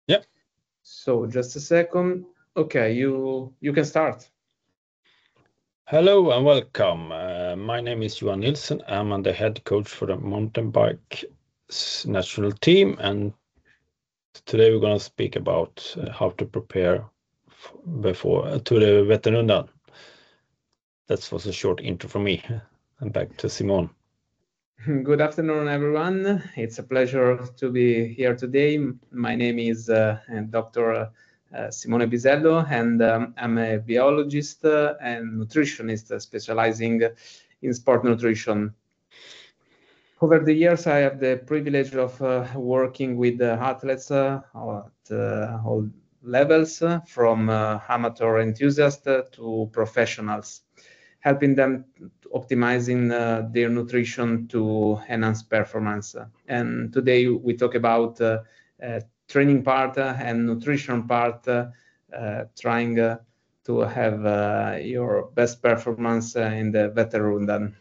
Yeah. So just a second. Okay, you can start. Hello and welcome. My name is Johan Nielsen. I'm the head coach for the mountain bike national team, and today we're going to speak about how to prepare before to the Vätternrundan. That was a short intro from me. And back to Simone. Good afternoon, everyone. It's a pleasure to be here today. My name is Dr. Simone Bisello, and I'm a biologist and nutritionist specializing in sport nutrition. Over the years, I have the privilege of working with athletes at all levels, from amateur enthusiasts to professionals, helping them optimizing their nutrition to enhance performance. And today we talk about training part and nutrition part, trying to have your best performance in the Vätternrundan.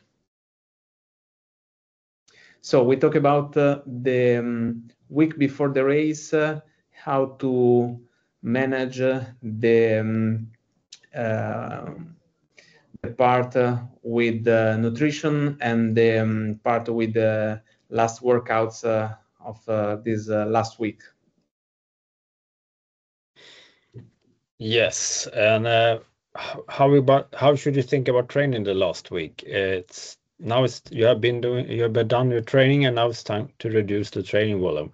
So we talk about the week before the race, how to manage the part with nutrition and the part with the last workouts of this last week. Yes, and how should you think about training the last week? You have been done your training, and now it's time to reduce the training volume.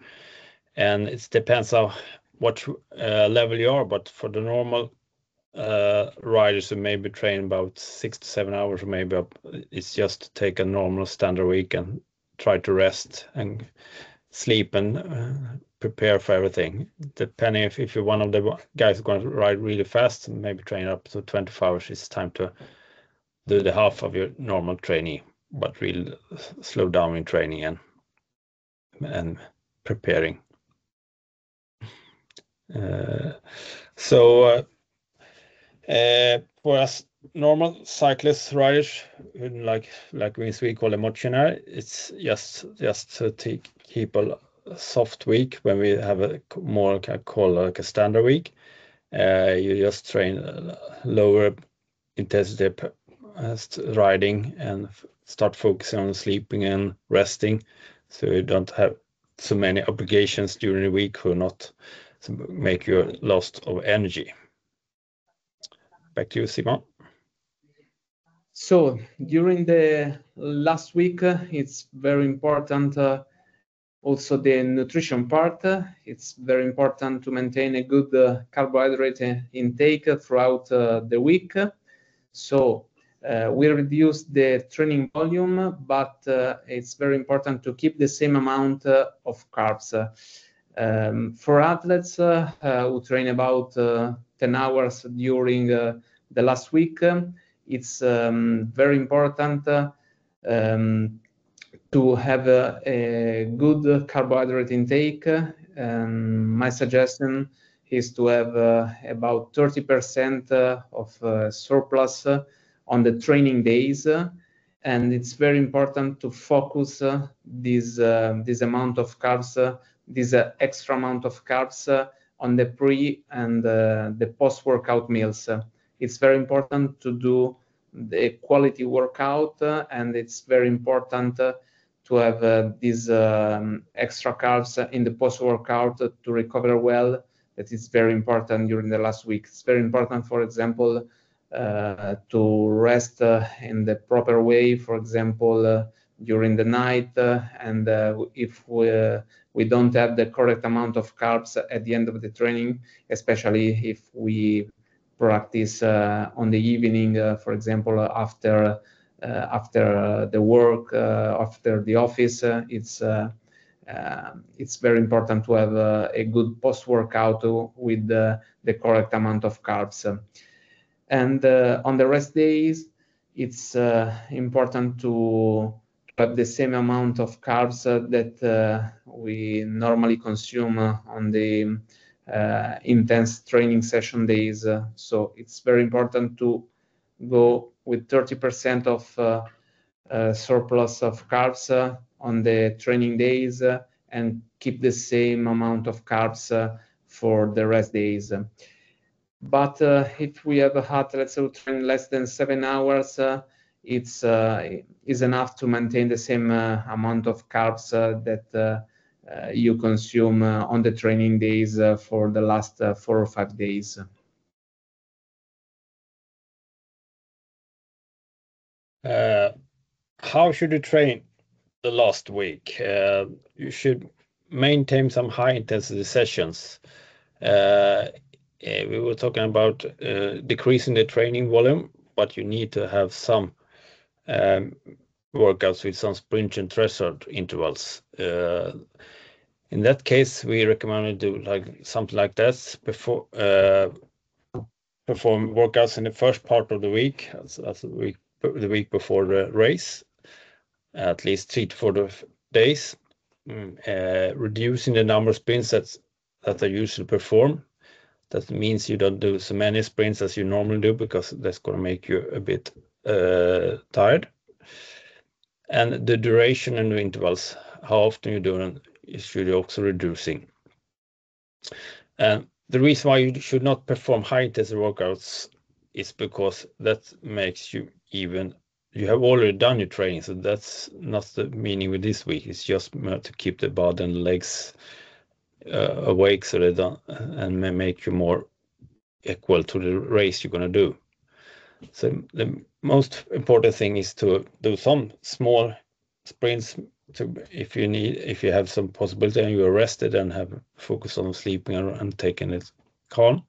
And it depends on what level you are, but for the normal riders who maybe train about 6 to 7 hours, or maybe it's just to take a normal standard week and try to rest and sleep and prepare for everything. Depending if you're one of the guys who's going to ride really fast and maybe train up to 24 hours, it's time to do the half of your normal training, but really slow down in training and preparing. For us normal cyclists, riders, like we call them motionär, it's just to keep a soft week. When we have a more called like a standard week, you just train lower intensity riding and start focusing on sleeping and resting, so you don't have so many obligations during the week who not make you loss of energy. Back to you, Simon. So during the last week, it's very important. Also, the nutrition part, it's very important to maintain a good carbohydrate intake throughout the week. So we reduce the training volume, but it's very important to keep the same amount of carbs. For athletes who train about 10 hours during the last week, it's very important to have a good carbohydrate intake. My suggestion is to have about 30% of surplus on the training days, and it's very important to focus this amount of carbs, this extra amount of carbs on the pre and the post-workout meals. It's very important to do the quality workout, and it's very important to have these extra carbs in the post-workout to recover well. That is very important during the last week. It's very important, for example, to rest in the proper way, for example, during the night, and if we don't have the correct amount of carbs at the end of the training, especially if we practice on the evening, for example, after the work, after the office, it's very important to have a good post-workout with the correct amount of carbs. And on the rest days, it's important to have the same amount of carbs that we normally consume on the intense training session days. So it's very important to go with 30% of surplus of carbs on the training days and keep the same amount of carbs for the rest days. But if we have athletes who train less than 7 hours, it's is enough to maintain the same amount of carbs that you consume on the training days for the last 4 or 5 days. How should you train the last week? You should maintain some high intensity sessions. We were talking about decreasing the training volume, but you need to have some workouts with some sprint and threshold intervals. In that case, we recommend to do like something like this before perform workouts in the first part of the week, the week before the race, at least 3 to 4 days, reducing the number of sprints that I usually perform. That means you don't do so many sprints as you normally do, because that's going to make you a bit tired. And the duration and the intervals, how often you do them, you should also reducing. And the reason why you should not perform high intensity workouts is because that makes you you have already done your training, so that's not the meaning with this week. It's just to keep the body and legs awake, so they don't, and make you more equal to the race you're going to do. So the most important thing is to do some small sprints if you have some possibility and you're rested and have focus on sleeping and taking it calm.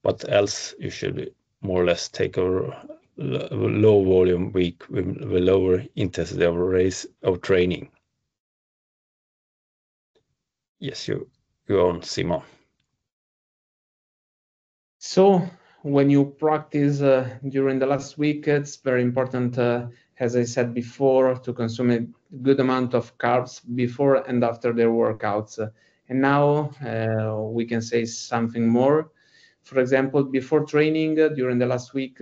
But else you should more or less take a low volume week with lower intensity of race of training. Yes, you're on, Simon. So when you practice during the last week, it's very important, as I said before, to consume a good amount of carbs before and after their workouts. And now we can say something more. For example, before training during the last week,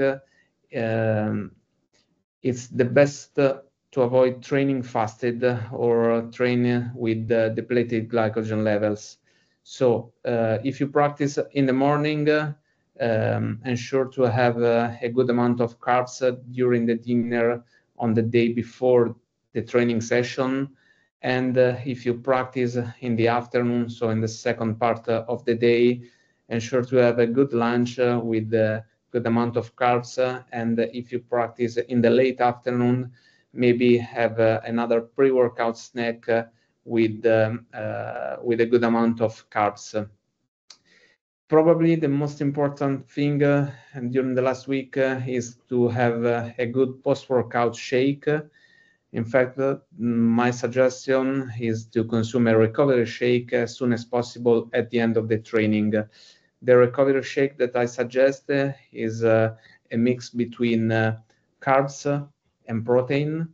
it's the best to avoid training fasted or train with depleted glycogen levels. So if you practice in the morning, ensure to have a good amount of carbs during the dinner on the day before the training session. And if you practice in the afternoon, so in the second part of the day, ensure to have a good lunch with a good amount of carbs. And if you practice in the late afternoon, maybe have another pre-workout snack with a good amount of carbs. Probably the most important thing during the last week is to have a good post-workout shake. In fact, my suggestion is to consume a recovery shake as soon as possible at the end of the training. The recovery shake that I suggest is a mix between carbs and protein,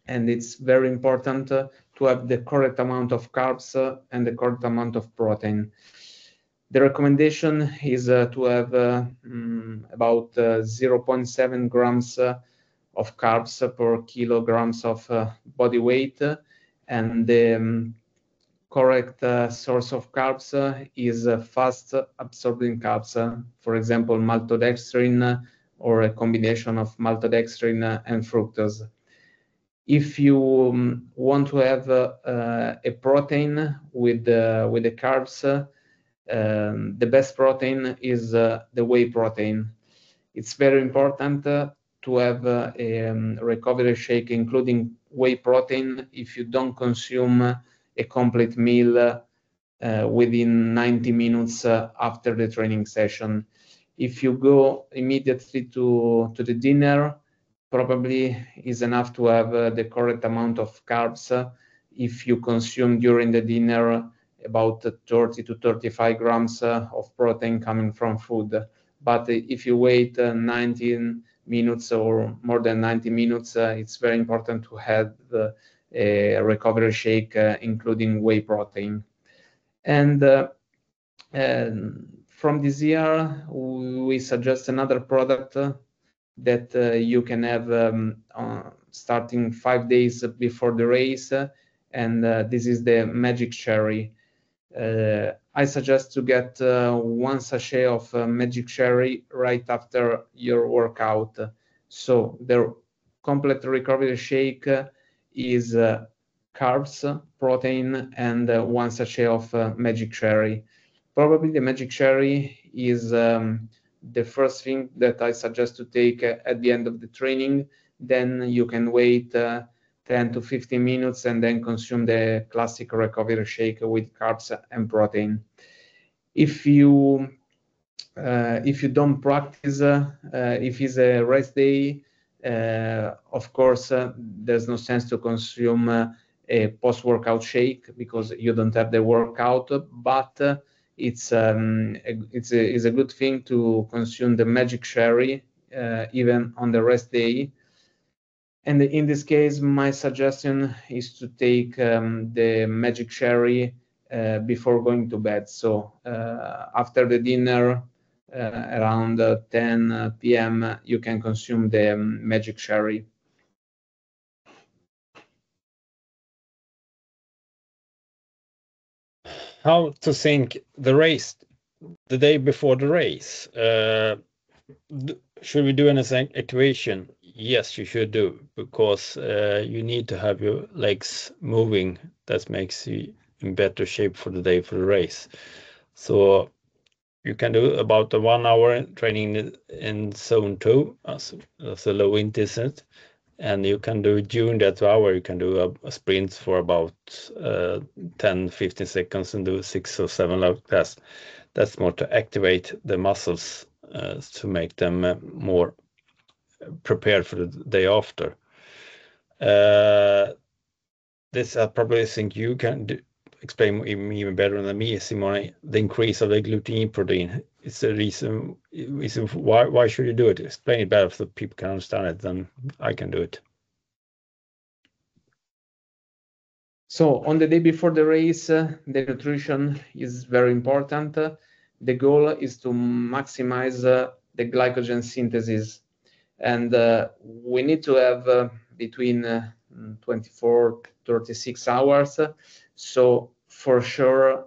and it's very important to have the correct amount of carbs and the correct amount of protein. The recommendation is to have about 0.7 grams of carbs per kilograms of body weight, and the correct source of carbs is fast absorbing carbs, for example, maltodextrin or a combination of maltodextrin and fructose. If you want to have a protein with the carbs, the best protein is the whey protein. It's very important to have a recovery shake including whey protein if you don't consume a complete meal within 90 minutes after the training session. If you go immediately to the dinner, probably is enough to have the correct amount of carbs. If you consume during the dinner about 30 to 35 grams of protein coming from food. But if you wait 19 minutes or more than 90 minutes, it's very important to have a recovery shake including whey protein. And from this year, we suggest another product that you can have starting 5 days before the race, and this is the Magic Cherry. I suggest to get 1 sachet of magic cherry right after your workout. So the complete recovery shake is carbs, protein, and 1 sachet of magic cherry. Probably the magic cherry is the first thing that I suggest to take at the end of the training. Then you can wait 10 to 15 minutes and then consume the classic recovery shake with carbs and protein. If you don't practice, if it's a rest day, of course, there's no sense to consume a post-workout shake because you don't have the workout. But it's a good thing to consume the magic cherry even on the rest day. And in this case, my suggestion is to take the magic cherry before going to bed. So after the dinner, around 10 p.m., you can consume the magic cherry. How to think the race the day before the race? Should we do an equation? Yes, you should do, because you need to have your legs moving. That makes you in better shape for the day for the race. So you can do about a 1 hour training in zone 2 as a low intensity, and you can do during that hour, you can do a sprint for about 10-15 seconds and do 6 or 7 lap tests. That's more to activate the muscles to make them more prepared for the day after. This I probably think you can explain even better than me, Simone. The increase of the gluten protein is the reason why should you do it? Explain it better so people can understand it, then I can do it. So on the day before the race, the nutrition is very important. The goal is to maximize the glycogen synthesis. And we need to have between 24 to 36 hours. So for sure,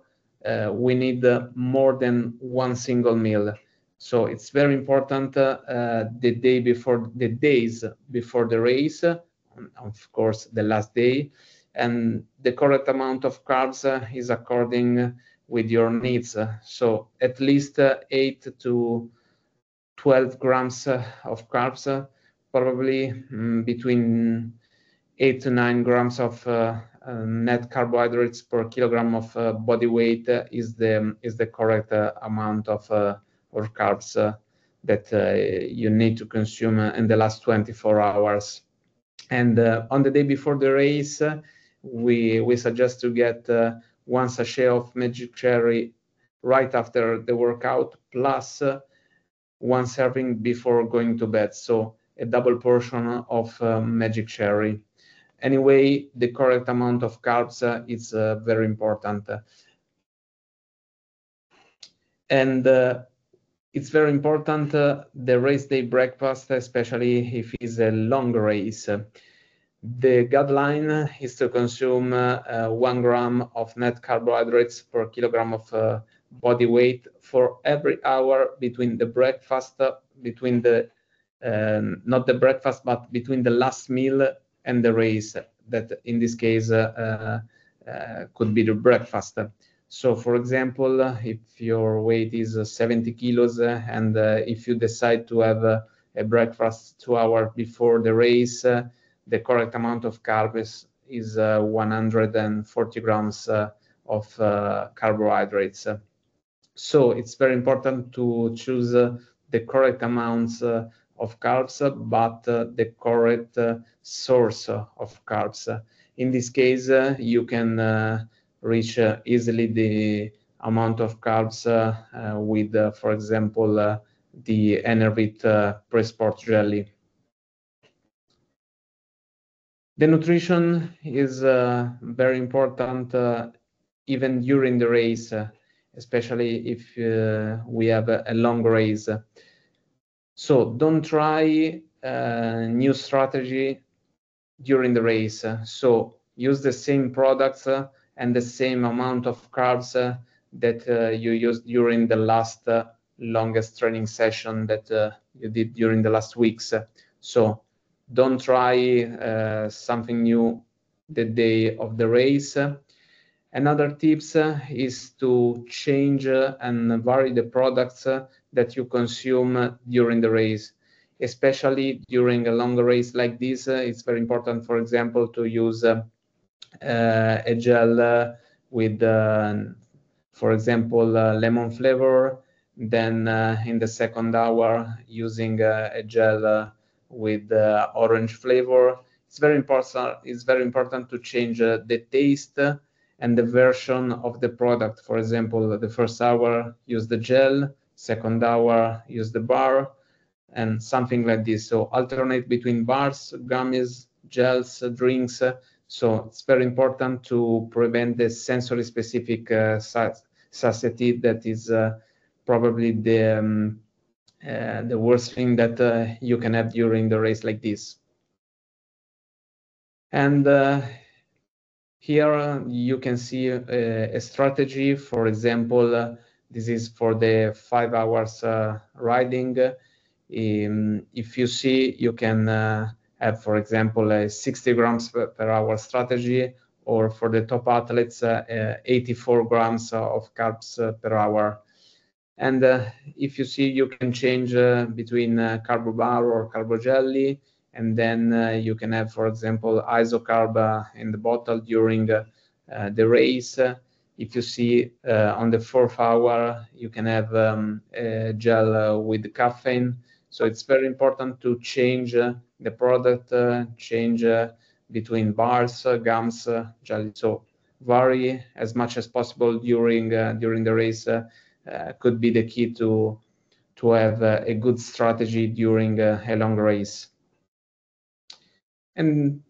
we need more than one single meal. So it's very important the days before the race, of course, the last day, and the correct amount of carbs is according with your needs. So at least 8 to 12 grams of carbs, probably between 8 to 9 grams of net carbohydrates per kilogram of body weight is the correct amount of carbs that you need to consume in the last 24 hours. And on the day before the race, we suggest to get 1 sachet of magic cherry right after the workout, plus 1 serving before going to bed. So a double portion of magic cherry. Anyway, the correct amount of carbs is very important. And it's very important the race day breakfast, especially if it's a long race. The guideline is to consume 1 gram of net carbohydrates per kilogram of body weight for every hour between the breakfast, between the not the breakfast, but between the last meal and the race. That in this case could be the breakfast. So, for example, if your weight is 70 kilos and if you decide to have a breakfast 2 hours before the race, the correct amount of carbs is 140 grams of carbohydrates. So it's very important to choose the correct amounts of carbs, but the correct source of carbs. In this case, you can reach easily the amount of carbs with, for example, the Enervit pre-sport jelly. The nutrition is very important even during the race, especially if we have a long race. So don't try new strategy during the race. So use the same products and the same amount of carbs that you used during the last longest training session that you did during the last weeks. So don't try something new the day of the race. Another tips is to change and vary the products that you consume during the race, especially during a long race like this. It's very important, for example, to use a gel with, for example, lemon flavor. Then in the second hour, using a gel with orange flavor. It's very important. It's very important to change the taste and the version of the product. For example, the first hour, use the gel, second hour, use the bar, and something like this. So alternate between bars, gummies, gels, drinks. So it's very important to prevent the sensory specific satiety that is probably the worst thing that you can have during the race like this. And here you can see a strategy. For example, this is for the 5 hours riding. If you see, you can have, for example, a 60 grams per hour strategy, or for the top athletes, 84 grams of carbs per hour. And if you see, you can change between carbo bar or carbo jelly, and then you can have, for example, isocarb in the bottle during the race. If you see on the 4th hour, you can have a gel with caffeine. So it's very important to change the product, change between bars, gums, jelly. So vary as much as possible during the race could be the key to have a good strategy during a long race. And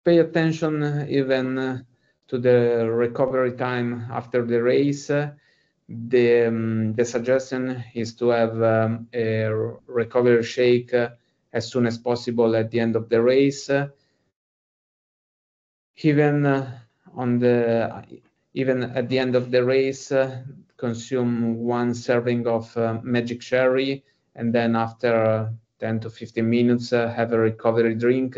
pay attention even to the recovery time after the race. The suggestion is to have a recovery shake as soon as possible at the end of the race. Even at the end of the race, consume 1 serving of magic cherry, and then after 10 to 15 minutes, have a recovery drink.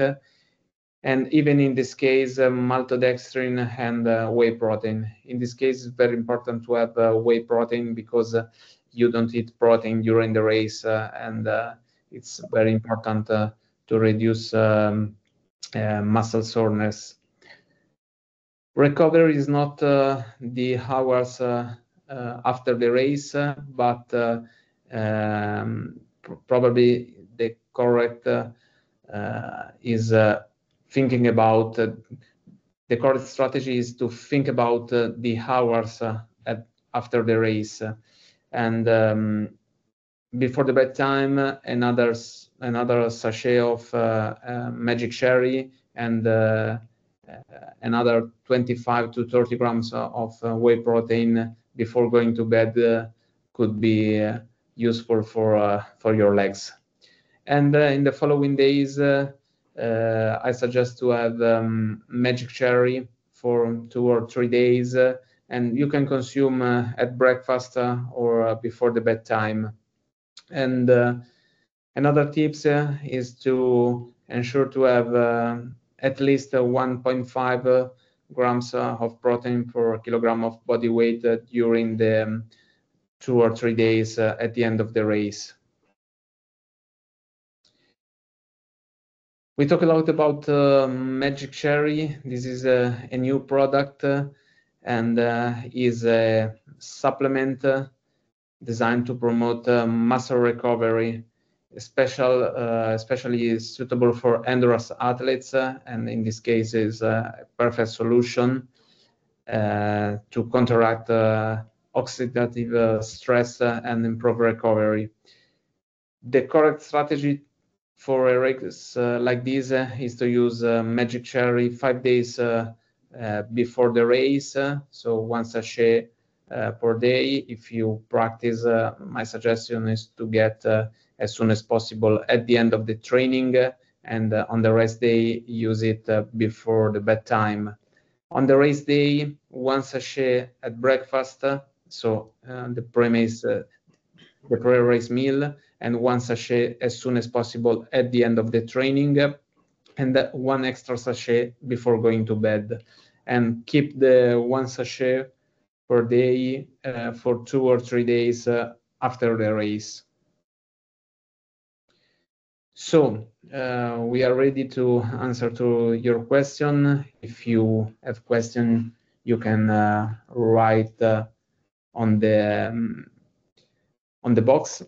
And even in this case, maltodextrin and whey protein. In this case, it's very important to have whey protein because you don't eat protein during the race, and it's very important to reduce muscle soreness. Recovery is not the hours after the race, but probably the correct is thinking about the correct strategy is to think about the hours after the race, and before the bedtime, another sachet of magic cherry and another 25 to 30 grams of whey protein before going to bed could be useful for your legs. And in the following days, I suggest to have magic cherry for 2 or 3 days, and you can consume at breakfast or before the bedtime. And another tips is to ensure to have at least 1.5 grams of protein per kilogram of body weight during the 2 or 3 days at the end of the race. We talk a lot about Magic Cherry. This is a new product and is a supplement designed to promote muscle recovery, especially suitable for endurance athletes, and in this case is a perfect solution to counteract oxidative stress and improve recovery. The correct strategy for a race like this is to use Magic Cherry 5 days before the race, so 1 sachet per day. If you practice, my suggestion is to get as soon as possible at the end of the training, and on the rest day use it before the bedtime. On the race day, 1 sachet at breakfast, so the pre-race meal, and 1 sachet as soon as possible at the end of the training, and 1 extra sachet before going to bed. And keep the 1 sachet per day for 2 or 3 days after the race. So we are ready to answer to your question. If you have question, you can write on the box,